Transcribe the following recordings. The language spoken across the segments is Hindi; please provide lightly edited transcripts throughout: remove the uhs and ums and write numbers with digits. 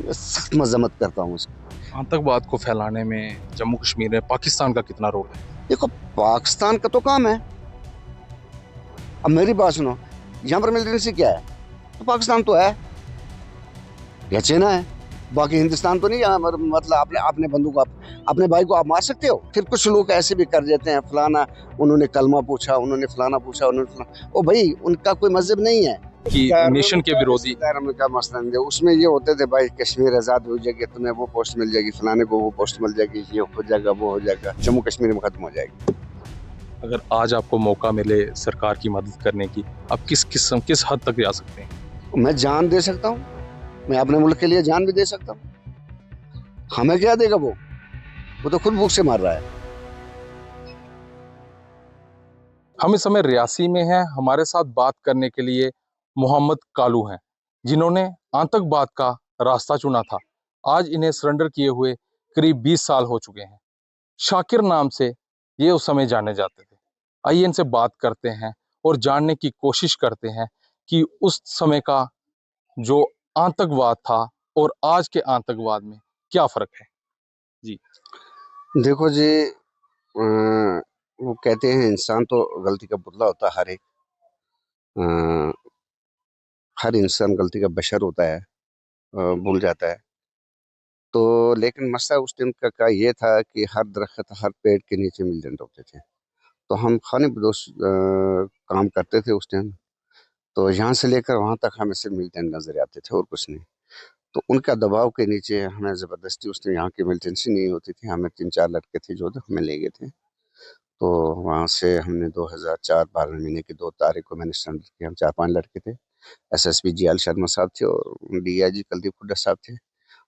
मैं सख्त मजम्मत करता हूँ उसकी। आतंकवाद को फैलाने में जम्मू कश्मीर में पाकिस्तान का कितना रोल है? देखो, पाकिस्तान का तो काम है। अब मेरी बात सुनो, यहाँ पर मिलिटेंसी क्या है? तो पाकिस्तान तो है, या चाइना है। बाकी हिंदुस्तान तो नहीं है। मतलब अपने अपने बंदूक को अपने भाई को आप मार सकते हो? फिर कुछ लोग ऐसे भी कर देते हैं, फलाना उन्होंने कलमा पूछा, उन्होंने फलाना पूछा, उन्होंने फलाना। ओ भाई, उनका कोई मजहब नहीं है कि नेशन के विरोधी। का मसला नहीं है। उसमें ये होते थे भाई, कश्मीर आजाद हो जाएगी, तुम्हें वो पोस्ट मिल जाएगी, फलाने को वो पोस्ट मिल जाएगी, ये हो जाएगा, वो हो जाएगा, जम्मू कश्मीर में खत्म हो जाएगी। अगर आज आपको मौका मिले सरकार की मदद करने की, आप किस हद तक जा सकते हैं? मैं जान दे सकता हूँ, मैं अपने मुल्क के लिए जान भी दे सकता हूँ। हमें क्या देगा वो तो खुद भूख से मर रहा है। हम इस समय रियासी में हैं। हमारे साथ बात करने के लिए मोहम्मद कालू हैं, जिन्होंने आतंकवाद का रास्ता चुना था। आज इन्हें सरेंडर किए हुए करीब 20 साल हो चुके हैं। शाकिर नाम से ये उस समय जाने जाते थे। आइए इनसे बात करते हैं और जानने की कोशिश करते हैं कि उस समय का जो आतंकवाद था और आज के आतंकवाद में क्या फर्क है। जी। देखो जी, वो कहते हैं इंसान तो गलती का पुतला होता है। हर इंसान गलती का बशर होता है, भूल जाता है। तो लेकिन मसला उस टाइम का ये था कि हर दरख्त हर पेड़ के नीचे मिलते होते थे। तो हम खाने बदोश काम करते थे उस टाइम। तो यहाँ से लेकर वहाँ तक हमें सिर्फ मिलिटेंट नजर आते थे और कुछ नहीं। तो उनका दबाव के नीचे हमें ज़बरदस्ती, उस टाइम यहाँ की मिलिटेंसी नहीं होती थी, हमें 3-4 लड़के थे जो हमें ले गए थे। तो वहाँ से हमने 2004 12 महीने की 2 तारीख को मैंने सरेंडर किया। हम 4-5 लड़के थे। एसएसपी जीएल शर्मा साहब थे और डीआईजी कुलदीप हुड्डा साहब थे।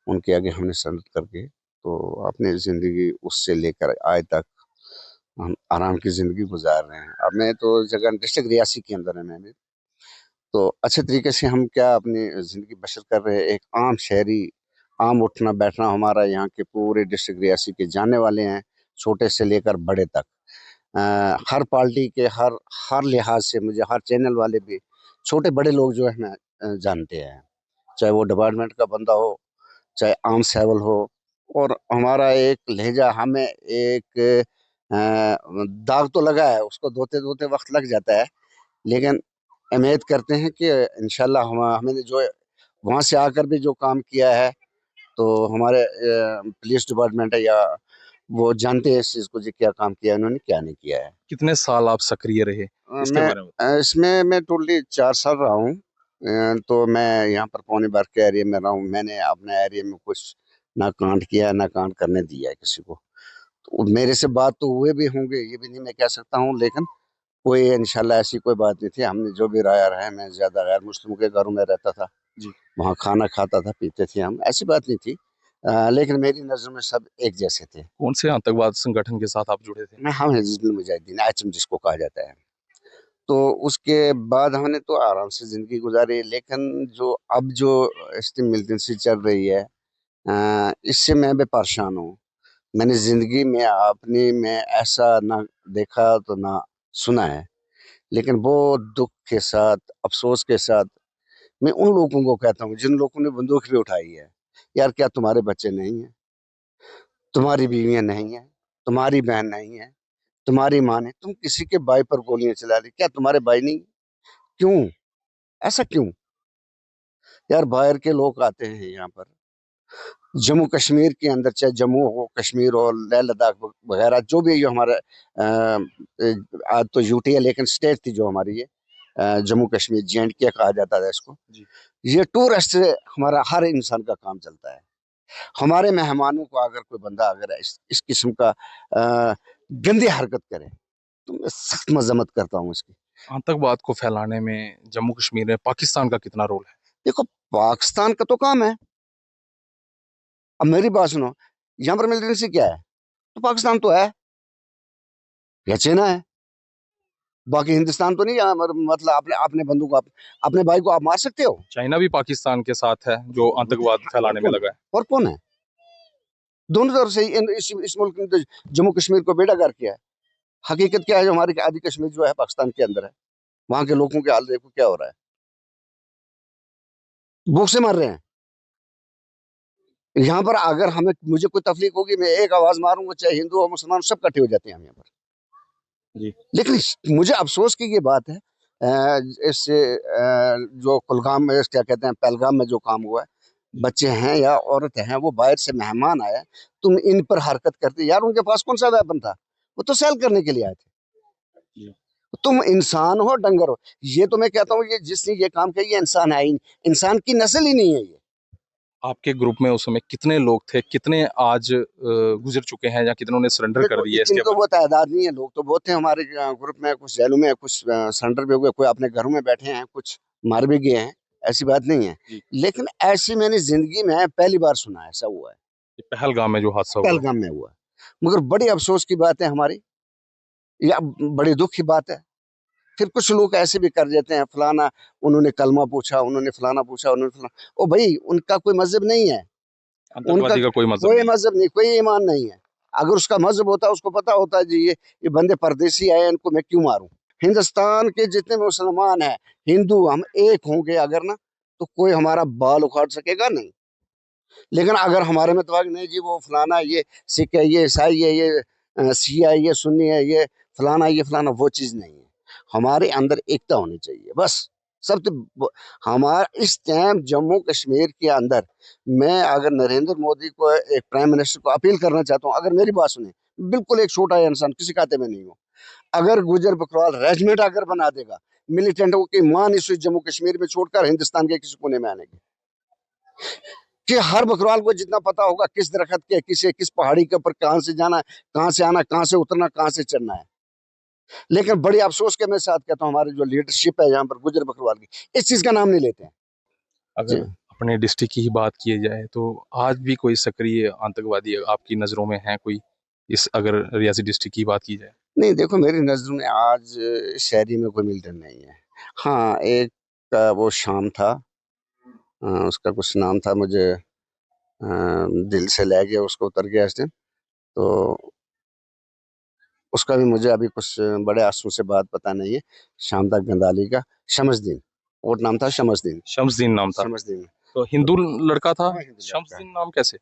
उनके आगे हमने सरेंडर करके तो अपनी ज़िंदगी उससे लेकर आज तक हम आराम की ज़िंदगी गुजार रहे हैं। अब मैं तो जगह डिस्ट्रिक्ट रियासी के अंदर है मैं भी। तो अच्छे तरीके से हम क्या अपनी ज़िंदगी बसर कर रहे हैं। एक आम शहरी, आम उठना बैठना हमारा यहाँ के पूरे डिस्ट्रिक्ट रियासी के जानने वाले हैं, छोटे से लेकर बड़े तक। हर पार्टी के हर हर लिहाज से मुझे हर चैनल वाले भी, छोटे बड़े लोग जो है ना, जानते हैं। चाहे वो डिपार्टमेंट का बंदा हो, चाहे आम सैवल हो। और हमारा एक लहजा, हमें एक दाग तो लगा है, उसको धोते धोते वक्त लग जाता है। लेकिन उम्मीद करते हैं कि इंशाल्लाह हमने जो वहाँ से आकर भी जो काम किया है, तो हमारे पुलिस डिपार्टमेंट है या वो जानते हैं इस चीज़ को, जी क्या काम किया है इन्होंने, क्या नहीं किया है। कितने साल आप सक्रिय रहे, इसके मैं बारे में? इसमें मैं टोटली 4 साल रहा हूँ। तो मैं यहाँ पर पौनी बार के एरिया में रहा हूँ। मैंने अपने एरिया में कुछ ना कांड किया ना कांड करने दिया है किसी को। तो मेरे से बात तो हुए भी होंगे, ये भी नहीं मैं कह सकता हूँ, लेकिन कोई इंशाल्लाह ऐसी कोई बात नहीं थी। हमने जो भी रहा है, मैं ज़्यादा गैर मुस्लिमों के घरों में रहता था, जी। वहाँ खाना खाता था, पीते थे हम, ऐसी बात नहीं थी। लेकिन मेरी नज़र में सब एक जैसे थे। कौन से आतंकवाद संगठन के साथ आप जुड़े थे? हम हिज़्बुल मुजाहिदीन, एचएम जिसको कहा जाता है। तो उसके बाद हमने तो आराम से ज़िंदगी गुजारी। लेकिन जो अब जो इसकी मिलिटेंसी चल रही है, इससे मैं भी परेशान हूँ। मैंने ज़िंदगी में अपनी में ऐसा ना देखा तो ना सुना है। लेकिन वो दुख के साथ, अफ़सोस के साथ मैं उन लोगों को कहता हूँ जिन लोगों ने बंदूक भी उठाई है, यार क्या तुम्हारे बच्चे नहीं हैं? तुम्हारी बीवियाँ नहीं हैं? तुम्हारी बहन नहीं है? तुम्हारी माँ ने, तुम किसी के भाई पर गोलियाँ चला रही, क्या तुम्हारे भाई नहीं? क्यों? ऐसा क्यों? यार बाहर के लोग आते हैं यहाँ पर, जम्मू कश्मीर के अंदर, चाहे जम्मू हो, कश्मीर हो, लेह लद्दाख वगैरह जो भी ये हमारा आज तो यूटी है, लेकिन स्टेट थी जो हमारी ये, जम्मू कश्मीर JNK कहा जाता था इसको। जी। ये टूरिस्ट से हमारा हर इंसान का काम चलता है। हमारे मेहमानों को अगर कोई बंदा अगर इस किस्म का गंदी हरकत करे, तो मैं सख्त मजम्मत करता हूँ इसकी। आतंकवाद को फैलाने में जम्मू कश्मीर में पाकिस्तान का कितना रोल है? देखो, पाकिस्तान का तो काम है। अब मेरी बात सुनो, यहाँ पर मिलिटेंसी क्या है? तो पाकिस्तान तो है, या चाइना है। बाकी हिंदुस्तान तो नहीं है। मतलब अपने अपने बंदू को अपने भाई को आप मार सकते हो? चाइना भी पाकिस्तान के साथ है जो आतंकवाद और फैलाने में कौन है? लगा है। और कौन है? दोनों तरफ से इस मुल्क ने तो जम्मू कश्मीर को बेड़ागर किया है। हकीकत क्या है, जो हमारी आधी कश्मीर जो है पाकिस्तान के अंदर है, वहां के लोगों के हाल देखो क्या हो रहा है, भूख से मर रहे हैं। यहाँ पर अगर हमें मुझे कोई तकलीफ होगी, मैं एक आवाज मारूंगा, चाहे हिंदू और मुसलमान सब इकट्ठे हो जाते हैं हम यहाँ पर। जी। लेकिन मुझे अफसोस की ये बात है, इससे जो कुलगाम में क्या कहते हैं, पहलगाम में जो काम हुआ है, बच्चे हैं या औरत हैं, वो बाहर से मेहमान आए, तुम इन पर हरकत करते, यार उनके पास कौन सा वेपन था, वो तो सेल करने के लिए आए थे। जी। तुम इंसान हो डंगर हो, ये तो मैं कहता हूँ, ये जिसने ये काम किया ये इंसान है ही नहीं, इंसान की नस्ल ही नहीं है ये। आपके ग्रुप में उस समय कितने लोग थे, कितने आज गुजर चुके हैं या कितनों ने सरेंडर कर देखो दिया इतनी इसके तो बारे वो तादाद नहीं है, लोग तो बहुत थे हमारे ग्रुप में, कुछ जेलों में, कुछ सरेंडर भी हो गए, कोई अपने घरों में बैठे हैं, कुछ मार भी गए हैं, ऐसी बात नहीं है। में? लेकिन ऐसी मैंने जिंदगी में पहली बार सुना है, ऐसा हुआ है, जी, पहलगाम में जो हादसा हुआ। पहलगाम में हुआ है। मगर बड़ी अफसोस की बात है हमारी, या बड़ी दुख की बात है। फिर कुछ लोग ऐसे भी कर देते हैं, फलाना उन्होंने कलमा पूछा, उन्होंने फलाना पूछा, उन्होंने फलाना, ओ भाई उनका कोई मजहब नहीं है, उनका आतंकवादी का कोई मजहब कोई नहीं। मजहब नहीं, कोई ईमान नहीं है। अगर उसका मजहब होता, उसको पता होता जी ये बंदे परदेसी आए, इनको मैं क्यों मारूं। हिंदुस्तान के जितने मुसलमान हैं, हिंदू, हम एक होंगे अगर ना, तो कोई हमारा बाल उखाड़ सकेगा नहीं। लेकिन अगर हमारे में तो नहीं जी, वो फलाना, ये सिख है, ये ईसाई है, ये शिया है, ये सुन्नी है, ये फलाना, ये फलाना, वो चीज नहीं है। हमारे अंदर एकता होनी चाहिए बस। सब तो हमारा इस टाइम जम्मू कश्मीर के अंदर, मैं अगर नरेंद्र मोदी को, एक प्राइम मिनिस्टर को अपील करना चाहता हूँ, अगर मेरी बात सुने, बिल्कुल एक छोटा इंसान, किसी खाते में नहीं हो, अगर गुजर बकरवाल रेजिमेंट अगर बना देगा, मिलिटेंटों की मान इस जम्मू कश्मीर में छोड़कर हिंदुस्तान के किसी कोने में आने की, कि हर बकरवाल को जितना पता होगा किस दरख्त के, किस पहाड़ी के ऊपर कहां से जाना है, कहां से आना, कहां से उतरना, कहां से चढ़ना है। लेकिन बड़ी अफसोस के मैं साथ कहता हूँ, हमारी जो लीडरशिप है यहाँ पर गुजर बकरवाल की, इस चीज का नाम नहीं लेते हैं जी। अगर अपने डिस्ट्रिक्ट की ही बात की जाए तो आज भी कोई सक्रिय आतंकवादी आपकी नज़रों में है कोई, इस अगर रियासी डिस्ट्रिक्ट की बात की जाए? नहीं, देखो मेरी नजर में आज शहरी में कोई मिल्टन नहीं है। हाँ, एक वो शाम था, उसका कुछ नाम था, मुझे दिल से ले गया, उसको उतर गया इस दिन, तो उसका भी मुझे अभी कुछ बड़े आंसू से बात पता नहीं है। शामदा गंदाली का, शमसदीन, और नाम था शमसदीन, शमसदीन नाम था। शमसदीन। तो हिंदू लड़का था। हाँ, हिंदू लड़का है। शमसदीन नाम कैसे?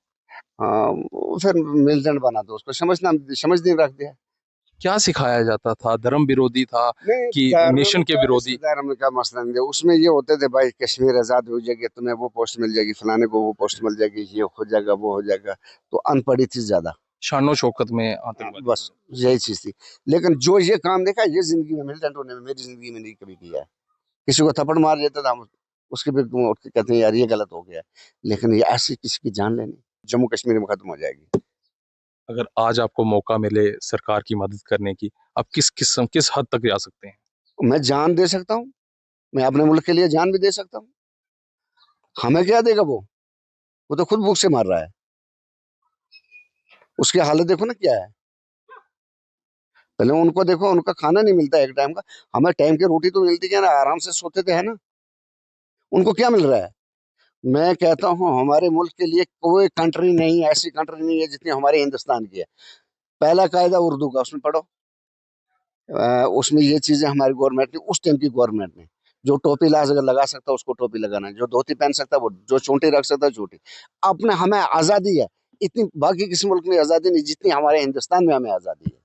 हाँ, वो फिर मिल्टन बना दो उसको, शमसदीन रख दिया। क्या सिखाया जाता था? धर्म विरोधी था नहीं, कि धर्म नेशन के का विरोधी? धर्म का मसला नहीं है। उसमें ये होते थे, भाई कश्मीर आजाद हो जाएगी, तुम्हें वो पोस्ट मिल जाएगी, फलाने को वो पोस्ट मिल जाएगी, ये हो जाएगा, वो हो जाएगा, तो अनपढ़ी थी ज्यादा। शानो शौकत में हाँ, आतंकवादी। बस यही चीज थी। लेकिन जो ये काम देखा, ये जिंदगी में मिलिटेंट होने में, मेरी जिंदगी में नहीं कभी किया है। किसी को थप्पड़ मार देता था, हम उसके भी उठ के कहते हैं यार ये गलत हो गया है। लेकिन ये ऐसी किसी की जान लेनी जम्मू कश्मीर में खत्म हो जाएगी। अगर आज आपको मौका मिले सरकार की मदद करने की, आप किस हद तक जा सकते हैं? मैं जान दे सकता हूँ, मैं अपने मुल्क के लिए जान भी दे सकता हूँ। हमें क्या देगा वो तो खुद भूख से मार रहा है, उसकी हालत देखो ना क्या है। पहले उनको देखो, उनका खाना नहीं मिलता एक टाइम का, हमें टाइम की रोटी तो मिलती है ना, आराम से सोते थे है ना। उनको क्या मिल रहा है। मैं कहता हूँ हमारे मुल्क के लिए कोई कंट्री नहीं, ऐसी कंट्री नहीं है जितनी हमारे हिंदुस्तान की है। पहला कायदा उर्दू का, उसमें पढ़ो, उसमें ये चीजें हमारी गवर्नमेंट ने, उस टाइम की गवर्नमेंट ने, जो टोपी अगर लगा सकता है उसको टोपी लगाना है, जो धोती पहन सकता है वो, जो चोटी रख सकता है चोटी। अपने हमें आजादी है, इतनी बाकी किसी मुल्क में आजादी नहीं जितनी हमारे हिंदुस्तान में हमें आजादी है,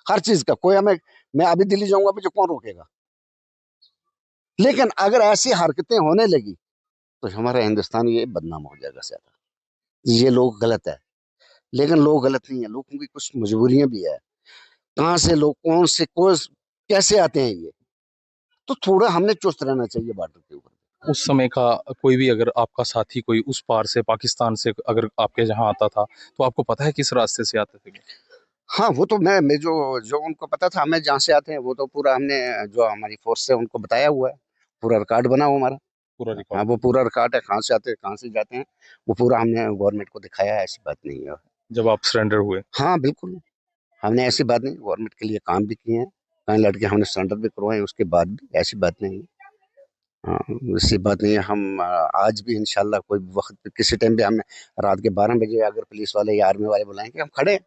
हर चीज का। कोई हमें, मैं अभी दिल्ली जाऊंगा, मुझे कौन रोकेगा। लेकिन अगर ऐसी हरकतें होने लगी, तो हमारा हिंदुस्तान ये बदनाम हो जाएगा ज्यादा। ये लोग गलत है, लेकिन लोग गलत नहीं है, लोगों की कुछ मजबूरियां भी है। कहाँ से लोग, कौन से, कौन कैसे आते हैं ये, तो थोड़ा हमने चुस्त रहना चाहिए बॉर्डर के ऊपर। उस समय का कोई भी अगर आपका साथी कोई उस पार से पाकिस्तान से अगर आपके यहाँ आता था, तो आपको पता है किस रास्ते से आते थे? हाँ, वो तो मैं जो जो उनको पता था हमें जहाँ से आते हैं, वो तो पूरा हमने, जो हमारी फोर्स से उनको बताया हुआ है, पूरा रिकॉर्ड बना हुआ हमारा। पूरा हाँ, रिकॉर्ड? वो पूरा रिकॉर्ड है, कहाँ से आते हैं, कहाँ से जाते हैं, वो पूरा हमने गवर्नमेंट को दिखाया है, ऐसी बात नहीं है। जब आप सरेंडर हुए? हाँ बिल्कुल, हमने ऐसी बात नहीं, गवर्नमेंट के लिए काम भी किए हैं, कई लड़के हमने सरेंडर भी करवाए हैं, उसके बाद भी ऐसी बात नहीं है। हाँ, ऐसी बात नहीं है। हम आज भी इंशाल्लाह कोई वक्त पे किसी टाइम भी, हमें रात के 12 बजे अगर पुलिस वाले या आर्मी वाले बुलाएंगे, हम खड़े हैं।